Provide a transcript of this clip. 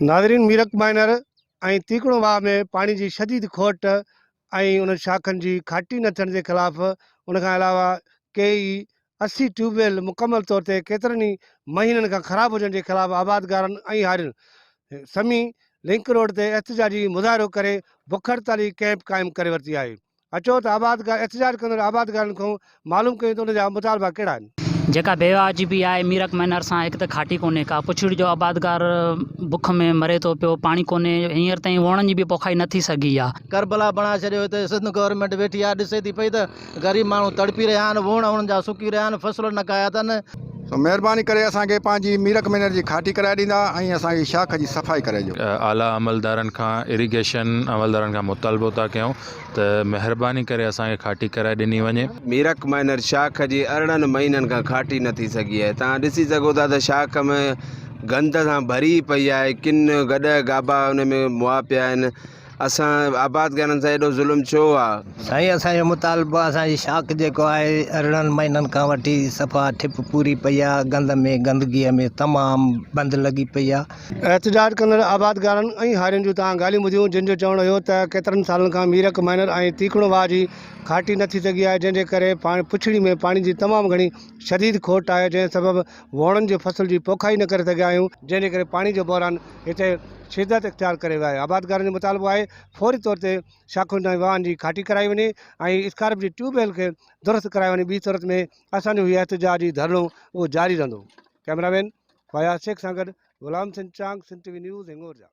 नाज़रीन, मीरक माइनर ऐं तीकड़ो वाह में पानी जी शदीद खोट ऐं उन शाखनि जी खाटी न थियण जे ख़िलाफ़ उन खां अलावा कई 80 ट्यूबवेल मुकमल तौर ते केतिरनि ई महीननि खां ख़राब हुजण जे ख़िलाफ़ आबादगारनि ऐं हारियुनि समी लिंक रोड ते एहतिजाजी मुज़ाहिरो करे बुख हड़ताली कैंप क़ाइमु करे वरिती आहे। अचो त आबादगार एहतिजाज कंदड़ आबादगारनि खां मालूम कयूं त उन जा मुतालबा कहिड़ा आहिनि। जेका बेवाजिबी आहे मीरक मैनर सां हिकु त खाटी कोन्हे का, पुछड़ी जो आबादगार बुख में मरे थो पियो, पाणी कोन्हे, हींअर ताईं वणनि जी बि पोखाई न थी सघी आहे। करबला बणाए छॾियो हिते सिंध गवर्नमेंट वेठी आहे, ॾिसे थी पई त ग़रीब माण्हू तड़पी रहिया आहिनि, वण उन्हनि जा सुकी रहिया आहिनि, फ़सुल न कया अथनि। महिरबानी करे असांखे पंहिंजी मीरक मैनर जी खाटी कराए ॾींदा ऐं असांजी शाख जी सफ़ाई करे ॾियो। आला अमलदारनि खां इरिगेशन अमलदारनि खां मुतालबो था कयूं त महिरबानी करे असांखे खाटी कराए ॾिनी वञे। मीरक माइनर शाख जी 18 महीननि खां खाटी न थी सघी आहे। तव्हां ॾिसी सघो था त शाख में गंद सां भरी पई आहे, किन गॾ गाबा उन में मुआ पिया आहिनि। असां आबादगारनि सां एॾो ज़ुल्म छो आहे? साईं, असांजो मुतालबो आहे, असांजी शाख जेको आहे 18 महीननि खां वठी सफ़ा ठिप पूरी पई आहे, गंद में गंदगीअ में तमामु बंदि लॻी पई आहे। एहतिजाज कंदड़ आबादगारनि ऐं हारियुनि जूं तव्हां ॻाल्हियूं ॿुधियूं, जिन जो चवणु हुयो त केतिरनि सालनि खां मीरक माइनर ऐं तीखड़ो वाह जी खाटी न थी सघी आहे, जंहिंजे करे पुछड़ी में पाणी जी तमामु घणी शदीद खोट आहे, जंहिं सबबु वणनि जे फसल जी पोखाई न करे सघिया आहियूं, जंहिंजे करे पाणी जो बहिरान हिते शिदत इख्तियार करे वियो आहे। आबादगारनि जो मुतालबो आहे फौरी तौर ते शाखुनि ऐं वाहन जी खाटी कराई वञे ऐं स्कारप जी ट्यूबवेल खे दुरुस्त कराए वञे। ॿी सूरत में असांजो हीउ एहतिजाजी धरणो उहो जारी रहंदो। कैमरामैन फयाज़ शेख सां गॾु गुलाम सिंह चांग, सिंध टीवी न्यूज़, हिंगोर जा।